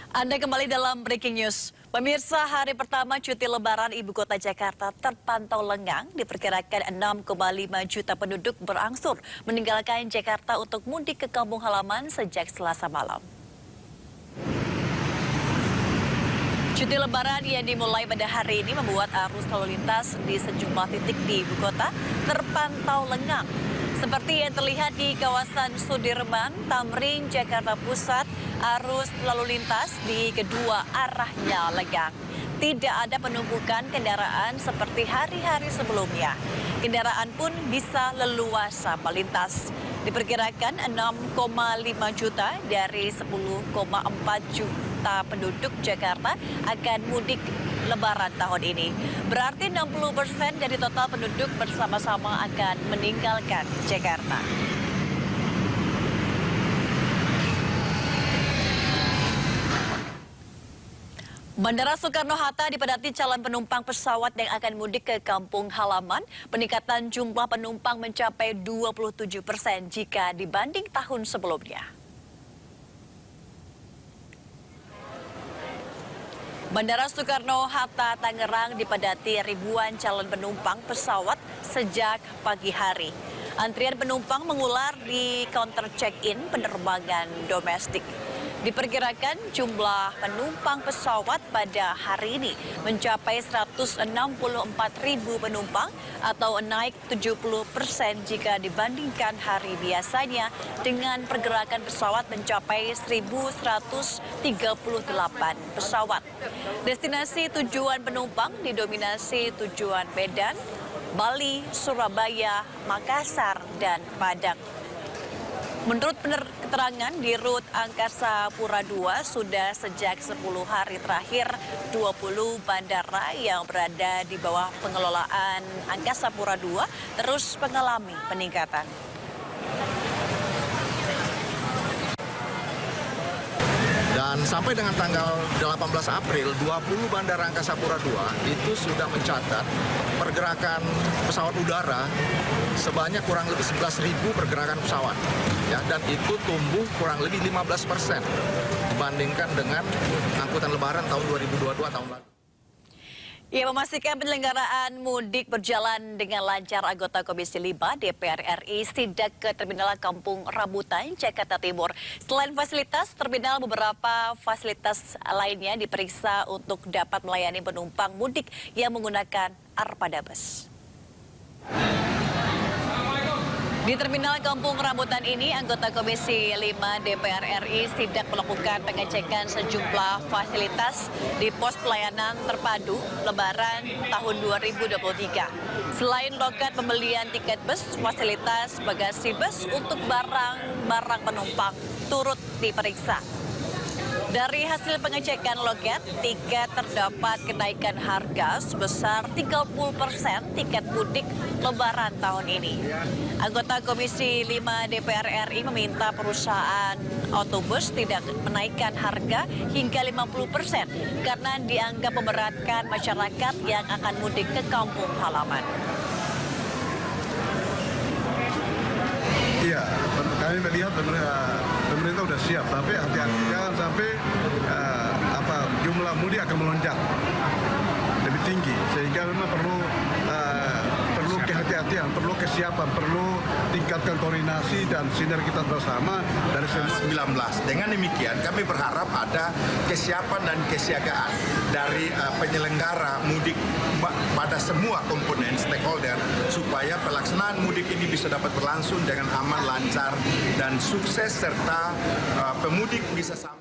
Anda kembali dalam Breaking News. Pemirsa, hari pertama cuti lebaran Ibu Kota Jakarta terpantau lengang. Diperkirakan 6,5 juta penduduk berangsur meninggalkan Jakarta untuk mudik ke kampung halaman sejak Selasa malam. Cuti lebaran yang dimulai pada hari ini membuat arus lalu lintas di sejumlah titik di Ibu Kota terpantau lengang. Seperti yang terlihat di kawasan Sudirman, Tamrin, Jakarta Pusat, arus lalu lintas di kedua arahnya lengang. Tidak ada penumpukan kendaraan seperti hari-hari sebelumnya. Kendaraan pun bisa leluasa melintas. Diperkirakan 6,5 juta dari 10,4 juta penduduk Jakarta akan mudik lebaran tahun ini. Berarti 60% dari total penduduk bersama-sama akan meninggalkan Jakarta. Bandara Soekarno-Hatta dipadati calon penumpang pesawat yang akan mudik ke kampung halaman. Peningkatan jumlah penumpang mencapai 27% jika dibanding tahun sebelumnya. Bandara Soekarno-Hatta Tangerang dipadati ribuan calon penumpang pesawat sejak pagi hari. Antrian penumpang mengular di counter check-in penerbangan domestik. Diperkirakan jumlah penumpang pesawat pada hari ini mencapai 164.000 penumpang atau naik 70% jika dibandingkan hari biasanya dengan pergerakan pesawat mencapai 1.138 pesawat. Destinasi tujuan penumpang didominasi tujuan Medan, Bali, Surabaya, Makassar, dan Padang. Menurut keterangan di Rut Angkasa Pura II, sudah sejak 10 hari terakhir 20 bandara yang berada di bawah pengelolaan Angkasa Pura II terus mengalami peningkatan. Dan sampai dengan tanggal 18 April, 20 Bandara Angkasa Pura II itu sudah mencatat pergerakan pesawat udara sebanyak kurang lebih 11.000 pergerakan pesawat. Ya, dan itu tumbuh kurang lebih 15% dibandingkan dengan angkutan lebaran tahun 2022 tahun lalu. Ya, memastikan penyelenggaraan mudik berjalan dengan lancar, anggota Komisi 5 DPR RI sidak ke Terminal Kampung Rambutan, Jakarta Timur. Selain fasilitas terminal, beberapa fasilitas lainnya diperiksa untuk dapat melayani penumpang mudik yang menggunakan armada bus. Di Terminal Kampung Rambutan ini, anggota Komisi 5 DPR RI sidak melakukan pengecekan sejumlah fasilitas di pos pelayanan terpadu Lebaran tahun 2023. Selain loket pembelian tiket bus, fasilitas bagasi bus untuk barang-barang penumpang turut diperiksa. Dari hasil pengecekan loket, tiket terdapat kenaikan harga sebesar 30% tiket mudik Lebaran tahun ini. Anggota Komisi 5 DPR RI meminta perusahaan otobus tidak menaikkan harga hingga 50% karena dianggap memberatkan masyarakat yang akan mudik ke kampung halaman. Iya, kami melihat pemerintah sudah siap, tapi hati-hati jangan sampai jumlah mudik akan melonjak lebih tinggi, sehingga memang perlu kehati-hatian, perlu kesiapan, perlu tingkatkan koordinasi dan sinergitas bersama dari semua 19. Dengan demikian kami berharap ada kesiapan dan kesiagaan dari penyelenggara mudik pada semua komponen stakeholder supaya pelaksanaan mudik ini bisa dapat berlangsung dengan aman, lancar, dan sukses serta pemudik bisa sampai.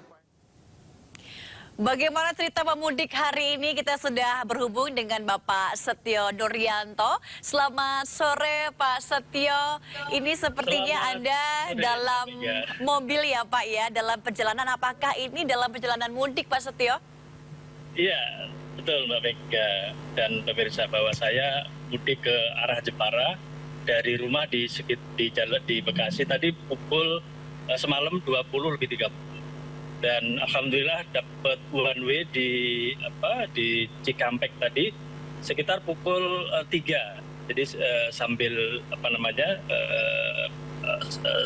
Bagaimana cerita pemudik hari ini? Kita sudah berhubung dengan Bapak Setio Nuryanto. Selamat sore Pak Setio. Ini sepertinya Anda dalam mobil ya Pak ya, dalam perjalanan. Apakah ini dalam perjalanan mudik Pak Setio? Iya, betul Mbak Mega dan pemirsa, bahwa saya mudik ke arah Jepara dari rumah di Bekasi tadi pukul semalam 20:30. Dan alhamdulillah dapat one way di Cikampek tadi sekitar pukul 3. Jadi sambil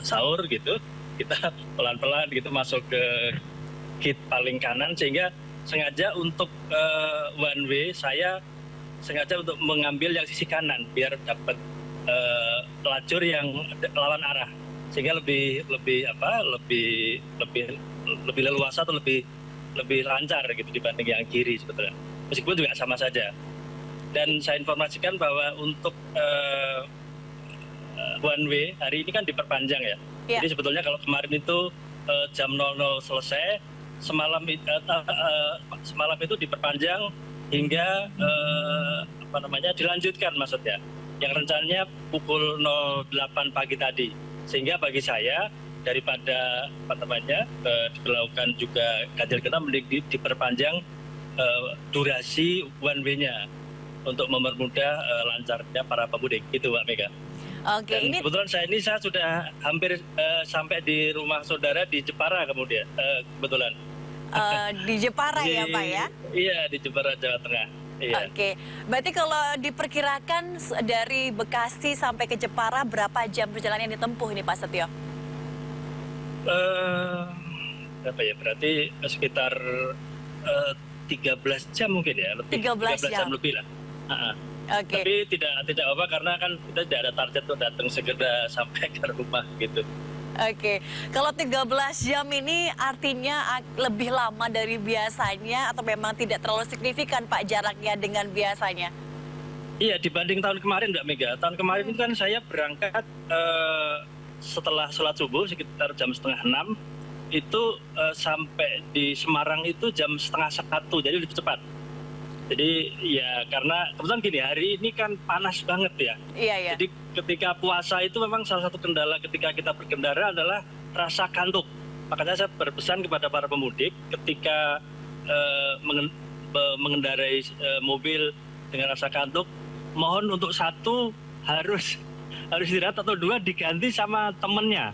sahur gitu, kita pelan-pelan gitu masuk ke sedikit paling kanan, sehingga sengaja untuk one way saya sengaja untuk mengambil yang sisi kanan biar dapat lajur yang lawan arah, sehingga lebih leluasa atau lebih lancar gitu dibanding yang kiri sebetulnya. Meskipun juga sama saja. Dan saya informasikan bahwa untuk one way hari ini kan diperpanjang ya. Jadi sebetulnya kalau kemarin itu jam 00 selesai, semalam itu diperpanjang hingga dilanjutkan maksudnya. Yang rencananya pukul 08 pagi tadi. Sehingga bagi saya daripada diberlakukan juga ganjil genap mending diperpanjang durasi one way-nya untuk mempermudah lancarnya para pemudik. Itu Mbak Mega. Oke, Dan kebetulan saya sudah hampir sampai di rumah saudara di Jepara kemudian kebetulan. Di Jepara ya Pak ya? Iya, di Jepara, Jawa Tengah. Iya. Oke, berarti kalau diperkirakan dari Bekasi sampai ke Jepara berapa jam perjalanan yang ditempuh ini Pak Setio? Berapa ya? Berarti sekitar 13 jam mungkin ya, lebih 13 jam lebih lah. Oke. Tapi tidak apa karena kan kita tidak ada target untuk datang segera sampai ke rumah gitu. Oke, kalau 13 jam ini artinya lebih lama dari biasanya atau memang tidak terlalu signifikan Pak jaraknya dengan biasanya? Iya, dibanding tahun kemarin Mbak Mega. Tahun kemarin itu kan saya berangkat setelah sholat subuh sekitar jam 5:30, itu sampai di Semarang itu jam 12:30, jadi lebih cepat. Jadi ya karena kebetulan gini, hari ini kan panas banget ya. Iya. Jadi ketika puasa itu memang salah satu kendala ketika kita berkendara adalah rasa kantuk. Makanya saya berpesan kepada para pemudik ketika mengendarai mobil dengan rasa kantuk, mohon untuk satu harus istirahat atau dua diganti sama temennya.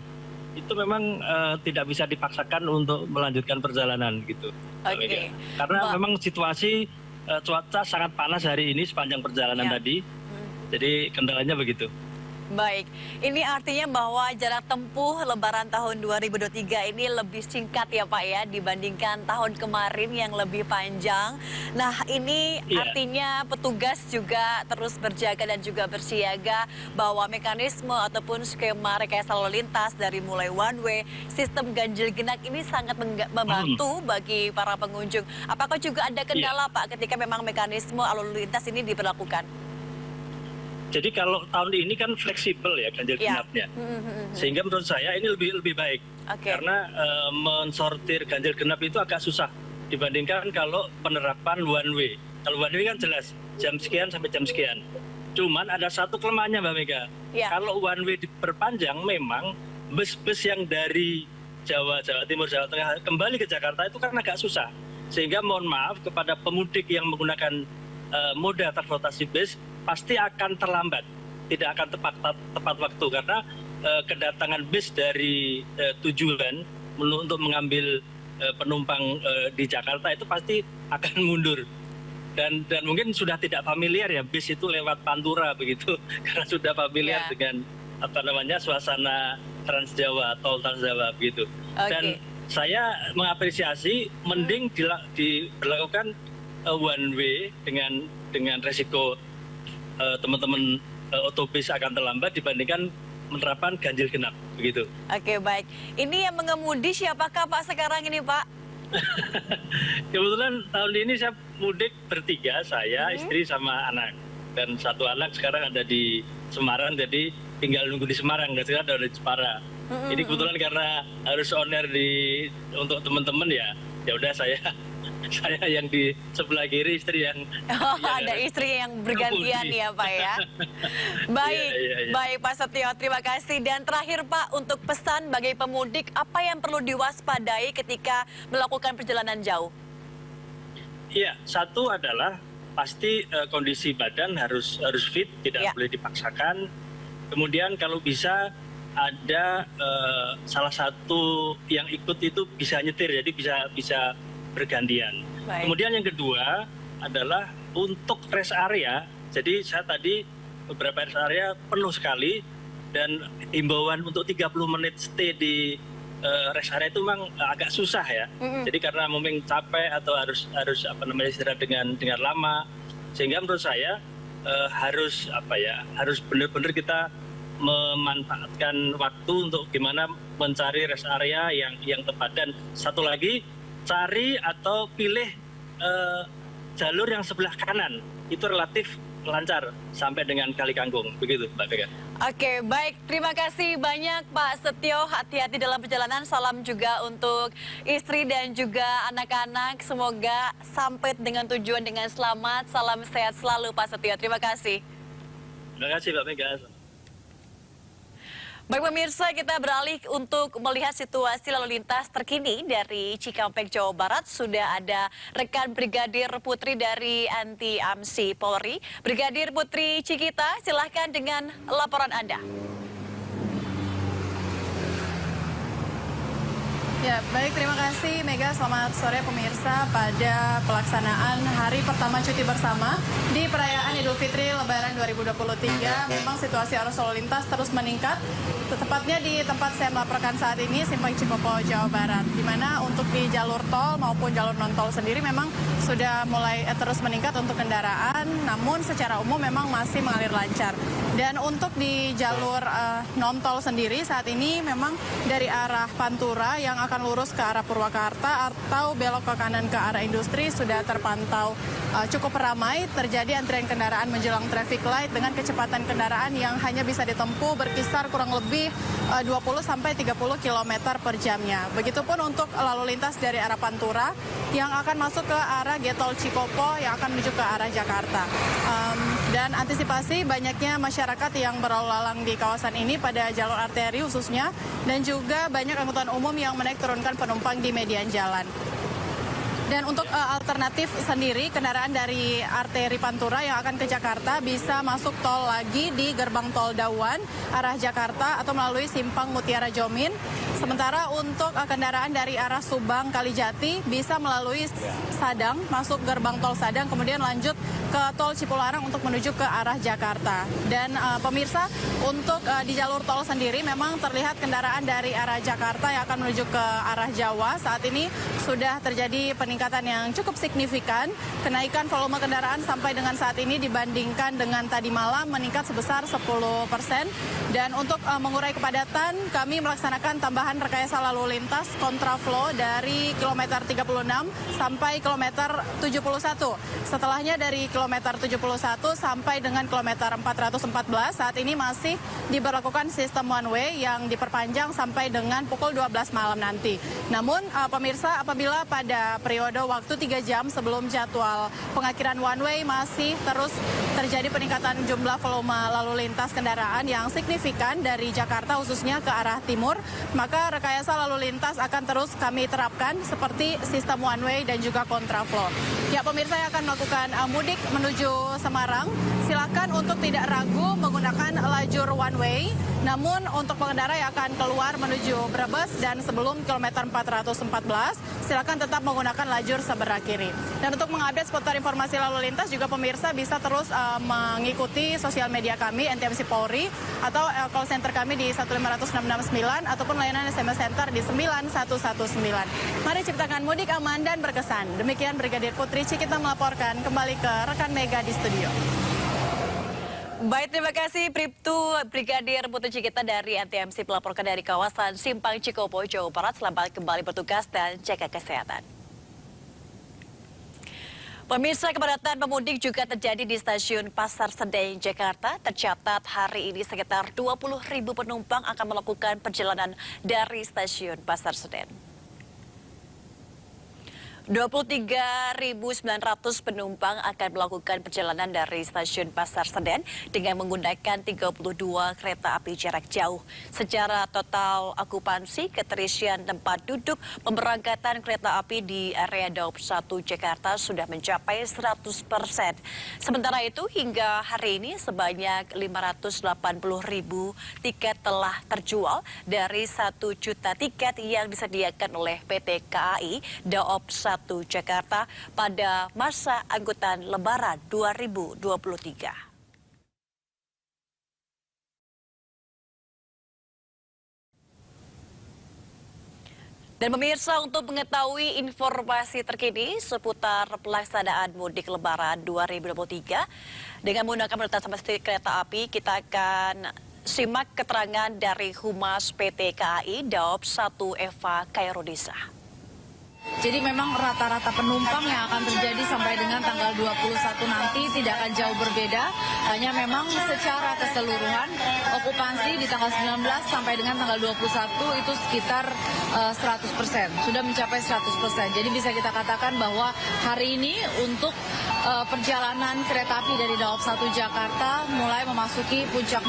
Itu memang tidak bisa dipaksakan untuk melanjutkan perjalanan gitu. Oke. Karena memang situasi cuaca sangat panas hari ini sepanjang perjalanan tadi. Jadi kendalanya begitu. Baik, ini artinya bahwa jarak tempuh Lebaran tahun 2023 ini lebih singkat ya Pak ya dibandingkan tahun kemarin yang lebih panjang. Nah ini artinya petugas juga terus berjaga dan juga bersiaga bahwa mekanisme ataupun skema rekayasa lalu lintas dari mulai one way, sistem ganjil genap ini sangat membantu bagi para pengunjung. Apakah juga ada kendala Pak ketika memang mekanisme lalu lintas ini diberlakukan? Jadi kalau tahun ini kan fleksibel ya ganjil genapnya, sehingga menurut saya ini lebih baik. Karena mensortir ganjil genap itu agak susah dibandingkan kalau penerapan one way. Kalau one way kan jelas jam sekian sampai jam sekian. Cuman ada satu kelemahannya Mbak Mega. Kalau one way diperpanjang, memang bus-bus yang dari Jawa Timur, Jawa Tengah kembali ke Jakarta itu kan agak susah. Sehingga mohon maaf kepada pemudik yang menggunakan moda transportasi bus pasti akan terlambat, tidak akan tepat waktu karena kedatangan bus dari tujuan untuk mengambil penumpang di Jakarta itu pasti akan mundur dan mungkin sudah tidak familiar ya bis itu lewat Pantura begitu karena sudah familiar dengan suasana Trans Jawa, tol Trans Jawa begitu. Dan saya mengapresiasi mending diberlakukan one way dengan resiko teman-teman otobus akan terlambat dibandingkan menerapkan ganjil genap begitu. Oke, baik. Ini yang mengemudi siapakah Pak sekarang ini Pak? Kebetulan tahun ini saya mudik bertiga, saya, istri sama anak. Dan satu anak sekarang ada di Semarang, jadi tinggal nunggu di Semarang, dan sekarang ada di Jepara. Ini kebetulan karena harus on air untuk teman-teman ya udah saya yang di sebelah kiri, istri yang ada istri yang bergantian ya Pak ya. Baik, baik Pak Setio, terima kasih. Dan terakhir Pak, untuk pesan bagi pemudik, apa yang perlu diwaspadai ketika melakukan perjalanan jauh? Iya, satu adalah pasti kondisi badan harus fit, tidak boleh dipaksakan. Kemudian kalau bisa ada salah satu yang ikut itu bisa nyetir, jadi bisa bergantian. Baik. Kemudian yang kedua adalah untuk rest area. Jadi saya tadi beberapa rest area penuh sekali dan himbauan untuk 30 menit stay di rest area itu memang agak susah ya. Jadi karena mungkin capek atau harus istirahat dengan lama, sehingga menurut saya harus benar-benar kita memanfaatkan waktu untuk gimana mencari rest area yang tepat. Dan satu lagi, cari atau pilih jalur yang sebelah kanan itu relatif lancar sampai dengan Kali Kangkung, begitu Mbak Beka. Oke, baik. Terima kasih banyak Pak Setio. Hati-hati dalam perjalanan. Salam juga untuk istri dan juga anak-anak. Semoga sampai dengan tujuan dengan selamat. Salam sehat selalu Pak Setio. Terima kasih. Terima kasih Mbak Mega. Baik pemirsa, kita beralih untuk melihat situasi lalu lintas terkini dari Cikampek, Jawa Barat. Sudah ada rekan Brigadir Putri dari Anti AMSI Polri. Brigadir Putri Cikita, silahkan dengan laporan Anda. Ya, baik, terima kasih Mega. Selamat sore pemirsa. Pada pelaksanaan hari pertama cuti bersama di perayaan Idul Fitri Lebaran 2023, memang situasi arus lalu lintas terus meningkat. Tepatnya di tempat saya melaporkan saat ini, Simpang Cikopo, Jawa Barat, di mana untuk di jalur tol maupun jalur non-tol sendiri memang sudah mulai terus meningkat untuk kendaraan, namun secara umum memang masih mengalir lancar. Dan untuk di jalur non-tol sendiri saat ini memang dari arah Pantura yang akan lurus ke arah Purwakarta atau belok ke kanan ke arah industri sudah terpantau cukup ramai. Terjadi antrian kendaraan menjelang traffic light dengan kecepatan kendaraan yang hanya bisa ditempuh berkisar kurang lebih 20 sampai 30 km per jamnya. Begitupun untuk lalu lintas dari arah Pantura yang akan masuk ke arah Getol Cikopo yang akan menuju ke arah Jakarta. Dan antisipasi banyaknya masyarakat yang berlalu lalang di kawasan ini pada jalur arteri khususnya, dan juga banyak angkutan umum yang menaik turunkan penumpang di median jalan. Dan untuk alternatif sendiri, kendaraan dari arteri Pantura yang akan ke Jakarta bisa masuk tol lagi di gerbang tol Dawan arah Jakarta atau melalui simpang Mutiara Jomin. Sementara untuk kendaraan dari arah Subang Kalijati bisa melalui Sadang, masuk gerbang tol Sadang, kemudian lanjut ke tol Cipularang untuk menuju ke arah Jakarta. Dan pemirsa, untuk di jalur tol sendiri memang terlihat kendaraan dari arah Jakarta yang akan menuju ke arah Jawa. Saat ini sudah terjadi peningkatan yang cukup signifikan. Kenaikan volume kendaraan sampai dengan saat ini dibandingkan dengan tadi malam meningkat sebesar 10%. Dan untuk mengurai kepadatan, kami melaksanakan tambahan rekayasa lalu lintas kontraflow dari kilometer 36 sampai kilometer 71. Setelahnya dari kilometer 71 sampai dengan kilometer 414 saat ini masih diberlakukan sistem one way yang diperpanjang sampai dengan pukul 12 malam nanti. Namun pemirsa, apabila pada periode waktu 3 jam sebelum jadwal pengakhiran one way masih terus terjadi peningkatan jumlah volume lalu lintas kendaraan yang signifikan dari Jakarta khususnya ke arah timur, maka rekayasa lalu lintas akan terus kami terapkan seperti sistem one way dan juga kontraflow. Ya pemirsa yang akan melakukan mudik menuju Semarang, silakan untuk tidak ragu menggunakan lajur one way. Namun untuk pengendara yang akan keluar menuju Brebes dan sebelum kilometer 414, silakan tetap menggunakan lajur sebelah kiri. Dan untuk mengupdate seputar informasi lalu lintas juga pemirsa bisa terus mengikuti sosial media kami NTMC Polri atau call center kami di 15669 ataupun layanan SMS Center di 9119. Mari ciptakan mudik aman dan berkesan. Demikian Brigadir Putri Cikita melaporkan, kembali ke rekan Mega di studio. Baik, terima kasih Bribtu Brigadir Putri Cikita dari NTMC melaporkan dari kawasan Simpang Cikopo, Jawa Barat. Selamat kembali bertugas dan jaga kesehatan. Pemirsa, kepadatan pemudik juga terjadi di stasiun Pasar Senen, Jakarta. Tercatat hari ini sekitar 20.000 penumpang akan melakukan perjalanan dari stasiun Pasar Senen. 23.900 penumpang akan melakukan perjalanan dari stasiun Pasar Senen dengan menggunakan 32 kereta api jarak jauh. Secara total okupansi, keterisian tempat duduk pemberangkatan kereta api di area Daup 1 Jakarta sudah mencapai 100%. Sementara itu, hingga hari ini sebanyak 580.000 tiket telah terjual dari 1 juta tiket yang disediakan oleh PT KAI Daup 1 Jakarta pada masa angkutan Lebaran 2023. Dan pemirsa, untuk mengetahui informasi terkini seputar pelaksanaan mudik Lebaran 2023 dengan menggunakan transportasi kereta api, kita akan simak keterangan dari Humas PT KAI Daob 1 Eva Khairunisa. Jadi memang rata-rata penumpang yang akan terjadi sampai dengan tanggal 21 nanti tidak akan jauh berbeda. Hanya memang secara keseluruhan okupansi di tanggal 19 sampai dengan tanggal 21 itu sekitar 100%. Sudah mencapai 100%. Jadi bisa kita katakan bahwa hari ini untuk perjalanan kereta api dari Daob 1 Jakarta mulai memasuki puncak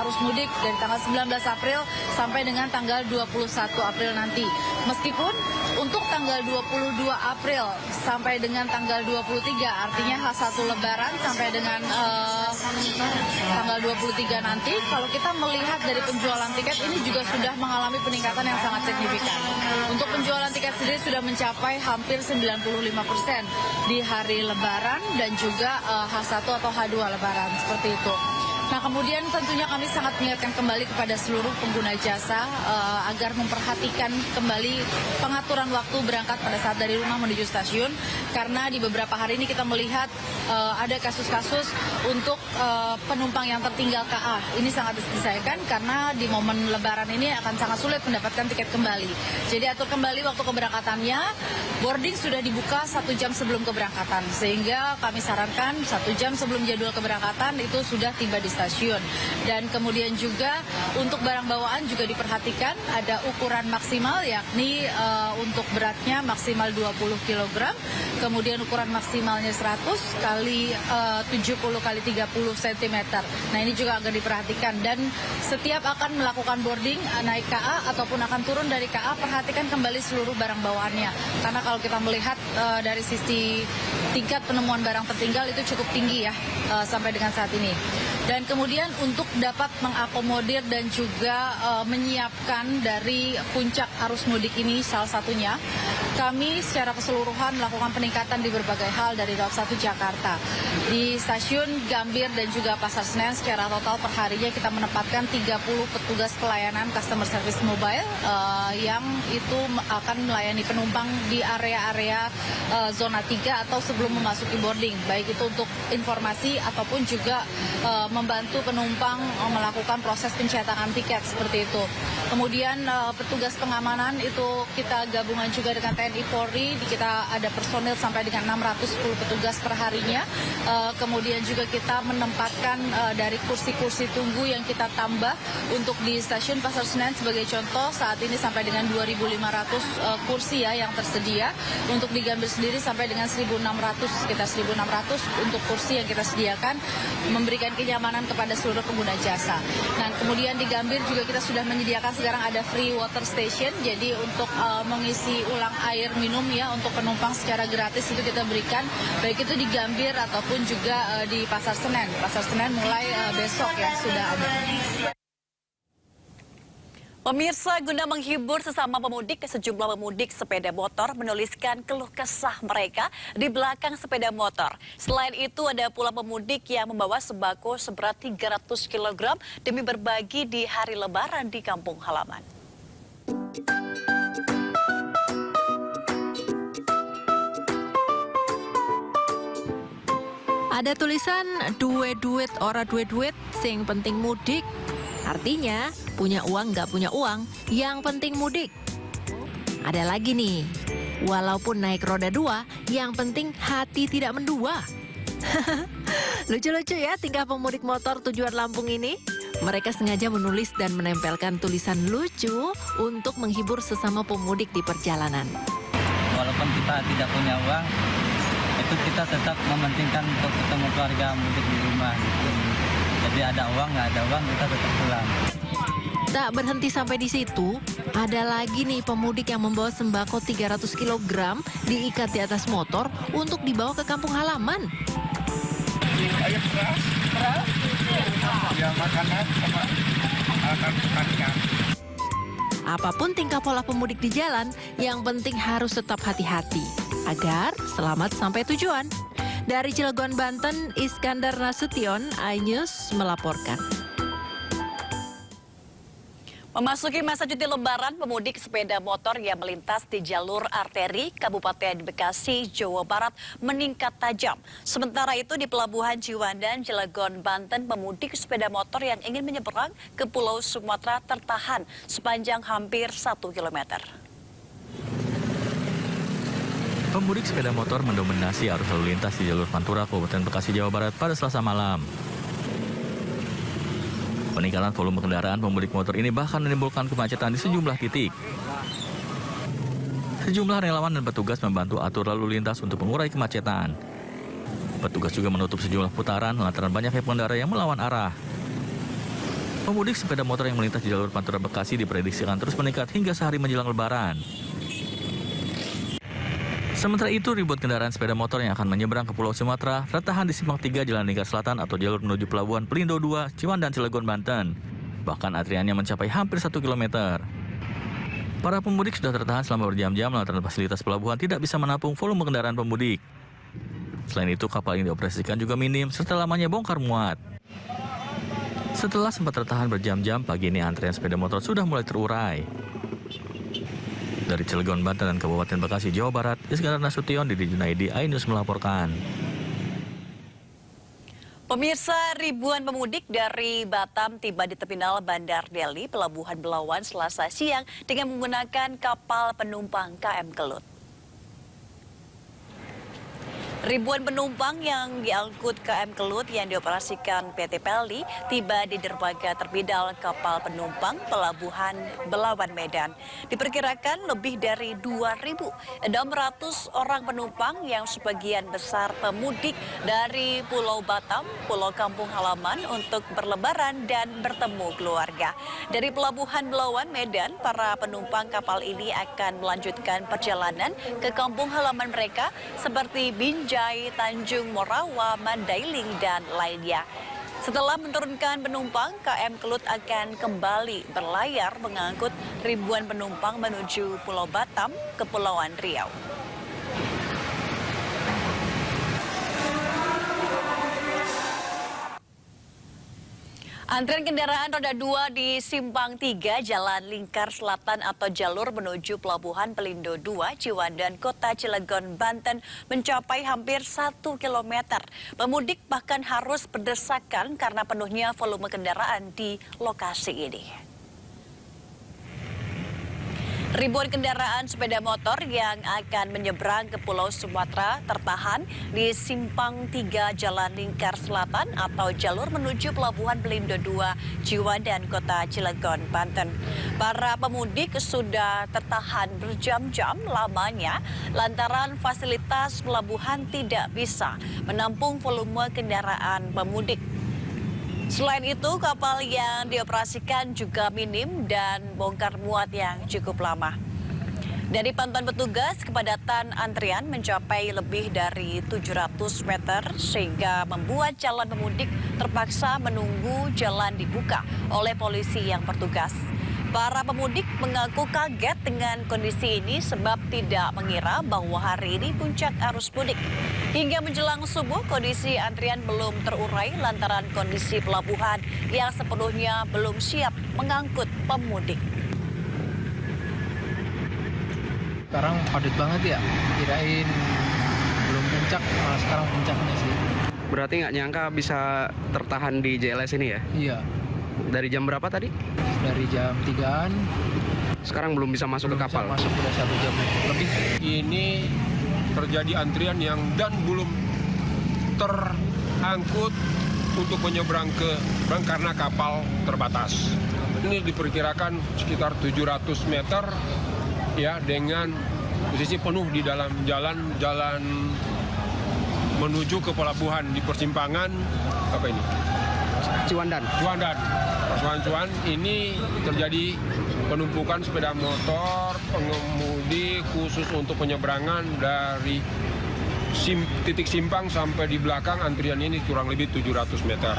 arus mudik dari tanggal 19 April sampai dengan tanggal 21 April nanti. Meskipun untuk tanggal 22 April sampai dengan tanggal 23, artinya H1 Lebaran sampai dengan tanggal 23 nanti, kalau kita melihat dari penjualan tiket ini juga sudah mengalami peningkatan yang sangat signifikan. Untuk penjualan tiket sendiri sudah mencapai hampir 95% di hari Lebaran dan juga H1 atau H2 Lebaran, seperti itu. Nah, kemudian tentunya kami sangat mengingatkan kembali kepada seluruh pengguna jasa agar memperhatikan kembali pengaturan waktu berangkat pada saat dari rumah menuju stasiun, karena di beberapa hari ini kita melihat ada kasus-kasus untuk penumpang yang tertinggal KA. Ini sangat disayangkan karena di momen Lebaran ini akan sangat sulit mendapatkan tiket kembali. Jadi atur kembali waktu keberangkatannya, boarding sudah dibuka 1 jam sebelum keberangkatan, sehingga kami sarankan 1 jam sebelum jadwal keberangkatan itu sudah tiba di stasiun. Dan kemudian juga untuk barang bawaan juga diperhatikan ada ukuran maksimal, yakni untuk beratnya maksimal 20 kg, kemudian ukuran maksimalnya 100 kali 70 kali 30 cm. Nah, ini juga akan diperhatikan, dan setiap akan melakukan boarding naik KA ataupun akan turun dari KA, perhatikan kembali seluruh barang bawaannya, karena kalau kita melihat dari sisi tingkat penemuan barang tertinggal itu cukup tinggi ya sampai dengan saat ini. Dan kemudian untuk dapat mengakomodir dan juga menyiapkan dari puncak arus mudik ini, salah satunya kami secara keseluruhan melakukan peningkatan di berbagai hal dari Daob 1 Jakarta. Di stasiun Gambir dan juga Pasar Senen secara total perharinya kita menempatkan 30 petugas pelayanan customer service mobile yang itu akan melayani penumpang di area-area zona 3 atau sebelum memasuki boarding, baik itu untuk informasi ataupun juga membantu penumpang melakukan proses pencetakan tiket, seperti itu. Kemudian petugas pengamanan itu kita gabungan juga dengan TNI Polri, kita ada personil sampai dengan 610 petugas per harinya. Kemudian juga kita menempatkan dari kursi-kursi tunggu yang kita tambah untuk di stasiun Pasar Senen sebagai contoh, saat ini sampai dengan 2.500 kursi ya yang tersedia. Untuk di Gambir sendiri sampai dengan 1.600, sekitar 1.600 untuk kursi yang kita sediakan, memberikan kenyamanan kepada seluruh pengguna jasa. Nah, kemudian di Gambir juga kita sudah menyediakan sekarang ada free water station, jadi untuk mengisi ulang air minum ya untuk penumpang secara gratis itu kita berikan, baik itu di Gambir ataupun juga di Pasar Senen. Pasar Senen mulai besok ya sudah ada. Pemirsa, guna menghibur sesama pemudik, sejumlah pemudik sepeda motor menuliskan keluh kesah mereka di belakang sepeda motor. Selain itu, ada pula pemudik yang membawa sembako seberat 300 kg demi berbagi di hari Lebaran di kampung halaman. Ada tulisan duwe-duit ora duwe-duit, sing penting mudik. Artinya, punya uang nggak punya uang, yang penting mudik. Ada lagi nih, walaupun naik roda 2, yang penting hati tidak mendua. Lucu-lucu ya tingkah pemudik motor tujuan Lampung ini. Mereka sengaja menulis dan menempelkan tulisan lucu untuk menghibur sesama pemudik di perjalanan. Walaupun kita tidak punya uang, itu kita tetap mementingkan untuk ketemu keluarga mudik di rumah gitu. Jadi ada uang, nggak ada uang, kita tetap pulang. Tak berhenti sampai di situ, ada lagi nih pemudik yang membawa sembako 300 kg diikat di atas motor untuk dibawa ke kampung halaman. Ayo beras, ya makanan sama alat pertanian. Apapun tingkah pola pemudik di jalan, yang penting harus tetap hati-hati agar selamat sampai tujuan. Dari Cilegon, Banten, Iskandar Nasution, iNews melaporkan. Memasuki masa cuti lebaran, pemudik sepeda motor yang melintas di jalur arteri Kabupaten Bekasi, Jawa Barat meningkat tajam. Sementara itu di Pelabuhan Ciwandan, Cilegon, Banten, pemudik sepeda motor yang ingin menyeberang ke Pulau Sumatera tertahan sepanjang hampir 1 km. Pemudik sepeda motor mendominasi arus lalu lintas di jalur Pantura, Kabupaten Bekasi, Jawa Barat pada Selasa malam. Peningkatan volume kendaraan pemudik motor ini bahkan menimbulkan kemacetan di sejumlah titik. Sejumlah relawan dan petugas membantu atur lalu lintas untuk mengurai kemacetan. Petugas juga menutup sejumlah putaran lantaran banyaknya pengendara yang melawan arah. Pemudik sepeda motor yang melintas di jalur Pantura Bekasi diprediksikan terus meningkat hingga sehari menjelang Lebaran. Sementara itu, ribuan kendaraan sepeda motor yang akan menyeberang ke Pulau Sumatera tertahan di Simpang 3 Jalan Lingkar Selatan atau jalur menuju Pelabuhan Pelindo 2, Ciwandan, Cilegon, Banten. Bahkan antriannya mencapai hampir 1 km. Para pemudik sudah tertahan selama berjam-jam lantaran fasilitas pelabuhan tidak bisa menampung volume kendaraan pemudik. Selain itu, kapal yang dioperasikan juga minim serta lamanya bongkar muat. Setelah sempat tertahan berjam-jam, pagi ini antrian sepeda motor sudah mulai terurai. Dari Cilegon, Banten, dan Kabupaten Bekasi, Jawa Barat, Iskandar Nasution, Didi Junaidi, iNews melaporkan. Pemirsa, ribuan pemudik dari Batam tiba di terminal Bandar Deli, Pelabuhan Belawan, Selasa siang dengan menggunakan kapal penumpang KM Kelut. Ribuan penumpang yang diangkut KM Kelut yang dioperasikan PT Pelni tiba di dermaga terminal kapal penumpang Pelabuhan Belawan Medan. Diperkirakan lebih dari 2.600 orang penumpang yang sebagian besar pemudik dari Pulau Batam, Pulau Kampung Halaman untuk berlebaran dan bertemu keluarga. Dari Pelabuhan Belawan Medan, para penumpang kapal ini akan melanjutkan perjalanan ke kampung halaman mereka seperti Binjai, Tanjung Morawa, Mandailing, dan lainnya. Setelah menurunkan penumpang, KM Kelut akan kembali berlayar mengangkut ribuan penumpang menuju Pulau Batam, Kepulauan Riau. Antrian kendaraan roda 2 di Simpang 3 Jalan Lingkar Selatan atau jalur menuju Pelabuhan Pelindo 2 Ciwandan, Kota Cilegon, Banten mencapai hampir 1 km. Pemudik bahkan harus berdesakan karena penuhnya volume kendaraan di lokasi ini. Ribuan kendaraan sepeda motor yang akan menyeberang ke Pulau Sumatera tertahan di Simpang 3 Jalan Lingkar Selatan atau jalur menuju Pelabuhan Pelindo 2 Ciwandan, Kota Cilegon, Banten. Para pemudik sudah tertahan berjam-jam lamanya lantaran fasilitas pelabuhan tidak bisa menampung volume kendaraan pemudik. Selain itu, kapal yang dioperasikan juga minim dan bongkar muat yang cukup lama. Dari pantauan petugas, kepadatan antrian mencapai lebih dari 700 meter sehingga membuat calon pemudik terpaksa menunggu jalan dibuka oleh polisi yang bertugas. Para pemudik mengaku kaget dengan kondisi ini sebab tidak mengira bahwa hari ini puncak arus mudik. Hingga menjelang subuh, kondisi antrian belum terurai lantaran kondisi pelabuhan yang sepenuhnya belum siap mengangkut pemudik. Sekarang padat banget ya, kirain belum puncak, malah sekarang puncaknya sih. Berarti nggak nyangka bisa tertahan di JLS ini ya? Iya. Dari jam berapa tadi? Dari jam 3-an. Sekarang belum bisa masuk ke kapal? Masuk udah 1 jam lebih. Ini terjadi antrian yang dan belum terangkut untuk menyeberang ke karena kapal terbatas. Ini diperkirakan sekitar 700 meter ya dengan posisi penuh di dalam jalan menuju ke pelabuhan di persimpangan apa ini? Ciwandan. Ciwandan ini terjadi penumpukan sepeda motor pengemudi khusus untuk penyeberangan dari titik simpang sampai di belakang antrian ini kurang lebih 700 meter.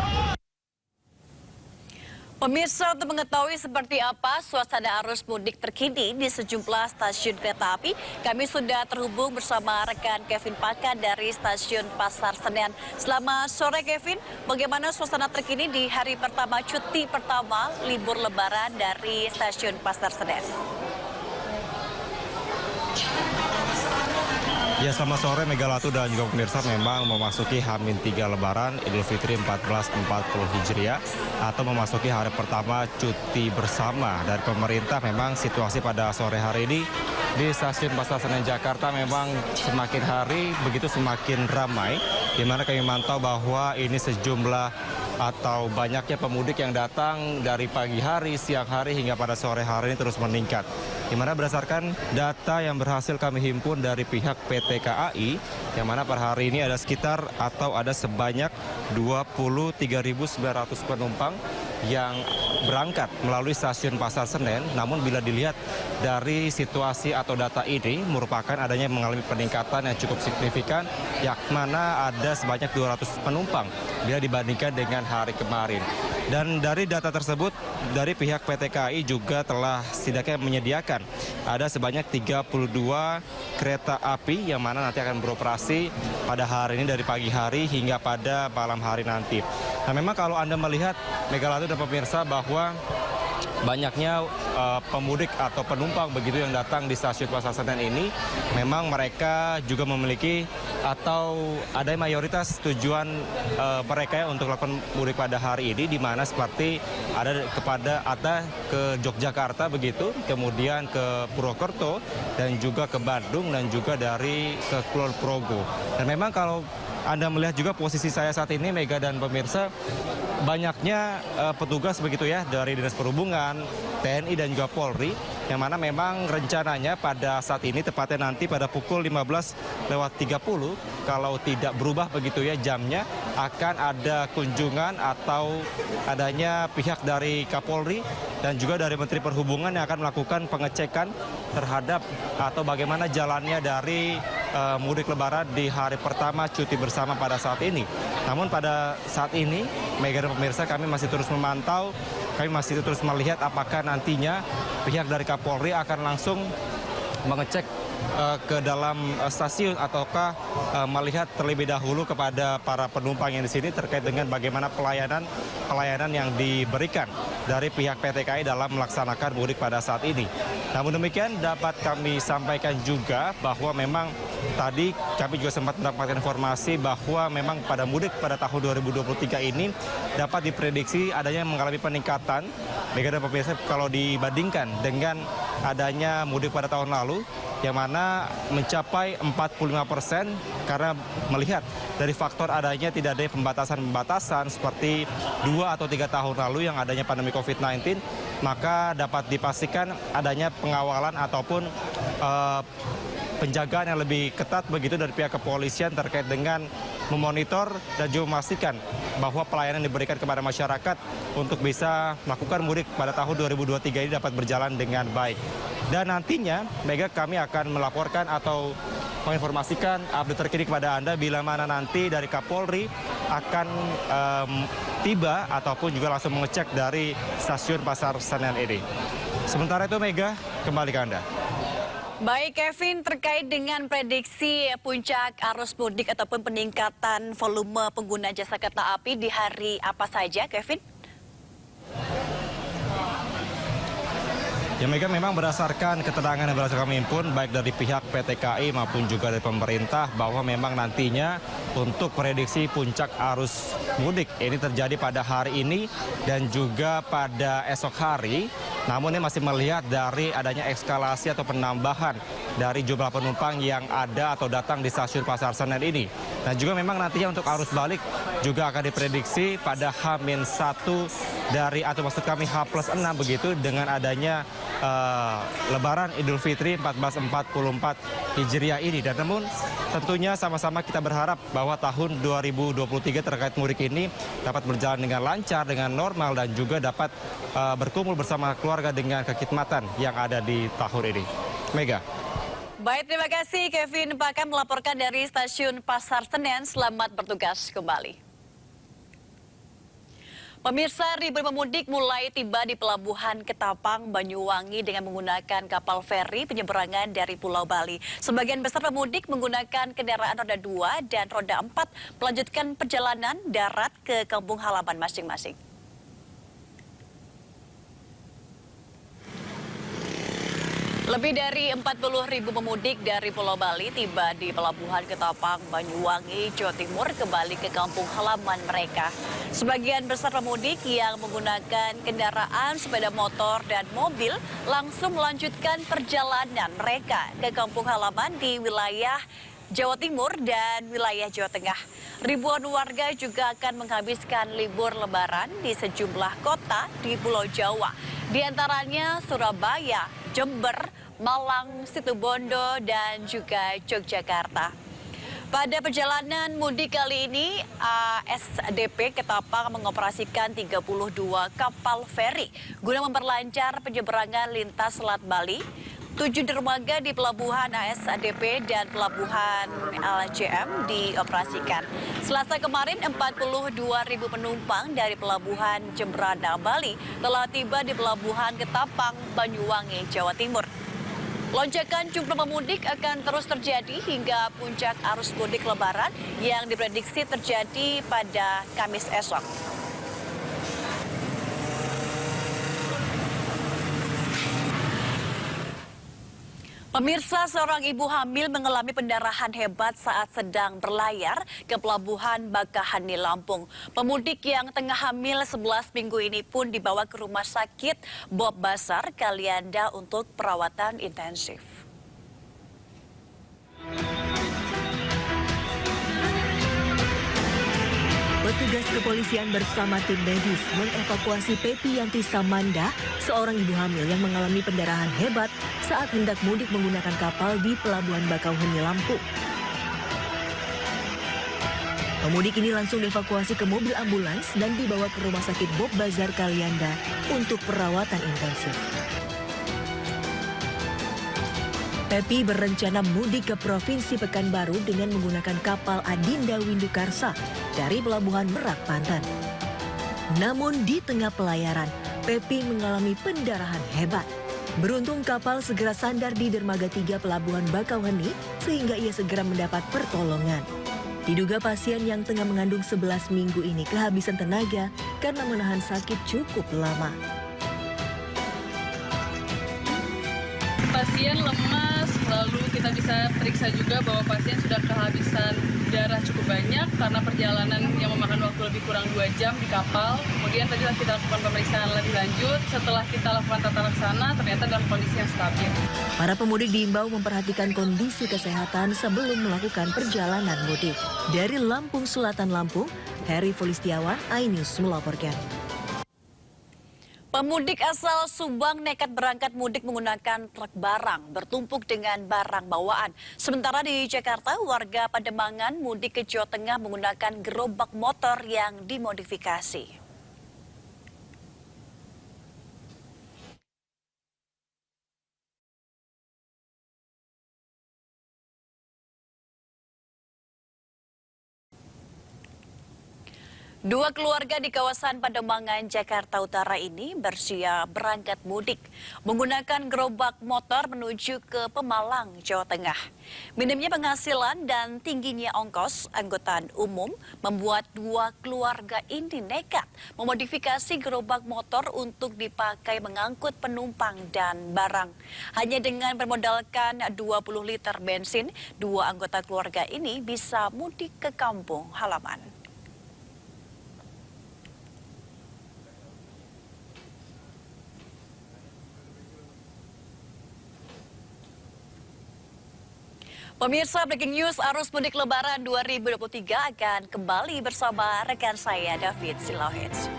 Pemirsa, untuk mengetahui seperti apa suasana arus mudik terkini di sejumlah stasiun kereta api, kami sudah terhubung bersama rekan Kevin Pakan dari Stasiun Pasar Senen. Selamat sore Kevin, bagaimana suasana terkini di hari pertama cuti pertama libur lebaran dari Stasiun Pasar Senen? Ya, selamat sore Megalatu dan juga pemirsa. Memang memasuki H-3 Lebaran Idul Fitri 1440 Hijriah atau memasuki hari pertama cuti bersama dari pemerintah. Memang situasi pada sore hari ini di Stasiun Pasar Senen Jakarta memang semakin hari begitu semakin ramai, di mana kami mantau bahwa ini sejumlah atau banyaknya pemudik yang datang dari pagi hari, siang hari hingga pada sore hari ini terus meningkat. Di mana berdasarkan data yang berhasil kami himpun dari pihak PT KAI, yang mana per hari ini ada sekitar atau ada sebanyak 23.900 penumpang yang berangkat melalui Stasiun Pasar Senen. Namun bila dilihat dari situasi atau data ini merupakan adanya mengalami peningkatan yang cukup signifikan, yang mana ada sebanyak 200 penumpang bila dibandingkan dengan hari kemarin. Dan dari data tersebut, dari pihak PT KAI juga telah setidaknya menyediakan ada sebanyak 32 kereta api yang mana nanti akan beroperasi pada hari ini dari pagi hari hingga pada malam hari nanti. Nah, memang kalau Anda melihat Megalatu dan pemirsa bahwa banyaknya pemudik atau penumpang begitu yang datang di Stasiun Pasar Senen ini, memang mereka juga memiliki atau ada mayoritas tujuan mereka untuk melakukan mudik pada hari ini, di mana seperti ada ke Yogyakarta begitu, kemudian ke Purwokerto dan juga ke Bandung dan juga dari ke Kulon Progo. Dan memang kalau Anda melihat juga posisi saya saat ini, Mega dan pemirsa, banyaknya petugas begitu ya dari Dinas Perhubungan, TNI dan juga Polri, yang mana memang rencananya pada saat ini tepatnya nanti pada pukul 15.30 kalau tidak berubah begitu ya jamnya, akan ada kunjungan atau adanya pihak dari Kapolri dan juga dari Menteri Perhubungan yang akan melakukan pengecekan terhadap atau bagaimana jalannya dari mudik lebaran di hari pertama cuti bersama pada saat ini. Namun pada saat ini, Mega dan pemirsa, kami masih terus memantau, kami masih terus melihat apakah nantinya pihak dari Kapolri akan langsung mengecek ke dalam stasiun ataukah melihat terlebih dahulu kepada para penumpang yang di sini terkait dengan bagaimana pelayanan yang diberikan dari pihak PT KAI dalam melaksanakan mudik pada saat ini. Namun demikian dapat kami sampaikan juga bahwa memang tadi kami juga sempat mendapatkan informasi bahwa memang pada mudik pada tahun 2023 ini dapat diprediksi adanya mengalami peningkatan, Mega dan pemirsa, kalau dibandingkan dengan adanya mudik pada tahun lalu, yang mana mencapai 45% karena melihat dari faktor adanya tidak adanya pembatasan-pembatasan seperti 2 atau 3 tahun lalu yang adanya pandemi COVID-19, maka dapat dipastikan adanya pengawalan ataupun penjagaan yang lebih ketat begitu dari pihak kepolisian terkait dengan memonitor dan juga memastikan bahwa pelayanan diberikan kepada masyarakat untuk bisa melakukan mudik pada tahun 2023 ini dapat berjalan dengan baik. Dan nantinya, Mega, kami akan melaporkan atau menginformasikan update terkini kepada Anda bila mana nanti dari Kapolri akan tiba ataupun juga langsung mengecek dari Stasiun Pasar Senen ini. Sementara itu, Mega, kembali ke Anda. Baik Kevin, terkait dengan prediksi puncak arus mudik ataupun peningkatan volume pengguna jasa kereta api di hari apa saja, Kevin? Ya Mega, memang berdasarkan keterangan yang berhasil kami himpun baik dari pihak PT KAI maupun juga dari pemerintah bahwa memang nantinya untuk prediksi puncak arus mudik ini terjadi pada hari ini dan juga pada esok hari. Namun ini masih melihat dari adanya eskalasi atau penambahan dari jumlah penumpang yang ada atau datang di Stasiun Pasar Senen ini. Dan juga memang nantinya untuk arus balik juga akan diprediksi pada H-1 dari, atau maksud kami H+6 begitu, dengan adanya Lebaran Idul Fitri 1444 Hijriah ini. Dan namun tentunya sama-sama kita berharap bahwa tahun 2023 terkait mudik ini dapat berjalan dengan lancar, dengan normal, dan juga dapat berkumpul bersama keluarga dengan kekhidmatan yang ada di tahun ini. Mega. Baik, terima kasih Kevin Pakan melaporkan dari Stasiun Pasar Senen. Selamat bertugas kembali. Pemirsa, ribuan pemudik mulai tiba di Pelabuhan Ketapang, Banyuwangi dengan menggunakan kapal feri penyeberangan dari Pulau Bali. Sebagian besar pemudik menggunakan kendaraan roda 2 dan roda 4 melanjutkan perjalanan darat ke kampung halaman masing-masing. Lebih dari 40.000 pemudik dari Pulau Bali tiba di Pelabuhan Ketapang, Banyuwangi, Jawa Timur kembali ke kampung halaman mereka. Sebagian besar pemudik yang menggunakan kendaraan sepeda motor dan mobil langsung melanjutkan perjalanan mereka ke kampung halaman di wilayah Jawa Timur dan wilayah Jawa Tengah. Ribuan warga juga akan menghabiskan libur lebaran di sejumlah kota di Pulau Jawa. Di antaranya Surabaya, Jember, Malang, Situbondo, dan juga Yogyakarta. Pada perjalanan mudik kali ini, ASDP Ketapang mengoperasikan 32 kapal feri guna memperlancar penyeberangan lintas Selat Bali. 7 dermaga di Pelabuhan ASDP dan Pelabuhan LCM dioperasikan. Selasa kemarin, 42.000 penumpang dari Pelabuhan Jembrana, Bali telah tiba di Pelabuhan Ketapang, Banyuwangi, Jawa Timur. Lonjakan jumlah pemudik akan terus terjadi hingga puncak arus mudik Lebaran yang diprediksi terjadi pada Kamis esok. Pemirsa, seorang ibu hamil mengalami pendarahan hebat saat sedang berlayar ke Pelabuhan Bakahani, Lampung. Pemudik yang tengah hamil 11 minggu ini pun dibawa ke Rumah Sakit Bob Basar, Kalianda untuk perawatan intensif. Petugas kepolisian bersama tim medis mengevakuasi Pepi Yanti Samanda, seorang ibu hamil yang mengalami pendarahan hebat saat hendak mudik menggunakan kapal di Pelabuhan Bakauheni, Lampung. Pemudik ini langsung dievakuasi ke mobil ambulans dan dibawa ke Rumah Sakit Bob Bazar Kalianda untuk perawatan intensif. Pepi berencana mudik ke Provinsi Pekanbaru dengan menggunakan kapal Adinda Windu Karsa dari Pelabuhan Merak, Banten. Namun di tengah pelayaran, Pepi mengalami pendarahan hebat. Beruntung kapal segera sandar di dermaga 3 Pelabuhan Bakauheni sehingga ia segera mendapat pertolongan. Diduga pasien yang tengah mengandung 11 minggu ini kehabisan tenaga karena menahan sakit cukup lama. Pasien lemas, lalu kita bisa periksa juga bahwa pasien sudah kehabisan darah cukup banyak karena perjalanan yang memakan waktu lebih kurang 2 jam di kapal. Kemudian tadi kita lakukan pemeriksaan lebih lanjut. Setelah kita lakukan tata laksana, ternyata dalam kondisi yang stabil. Para pemudik diimbau memperhatikan kondisi kesehatan sebelum melakukan perjalanan mudik. Dari Lampung Selatan, Lampung, Heri Folistiawan, iNews melaporkan. Pemudik asal Subang nekat berangkat mudik menggunakan truk barang bertumpuk dengan barang bawaan. Sementara di Jakarta, warga Pademangan mudik ke Jawa Tengah menggunakan gerobak motor yang dimodifikasi. Dua keluarga di kawasan Pademangan, Jakarta Utara ini bersiap berangkat mudik menggunakan gerobak motor menuju ke Pemalang, Jawa Tengah. Minimnya penghasilan dan tingginya ongkos angkutan umum membuat dua keluarga ini nekat memodifikasi gerobak motor untuk dipakai mengangkut penumpang dan barang. Hanya dengan bermodalkan 20 liter bensin, dua anggota keluarga ini bisa mudik ke kampung halaman. Pemirsa, breaking news arus mudik Lebaran 2023 akan kembali bersama rekan saya David Silohets.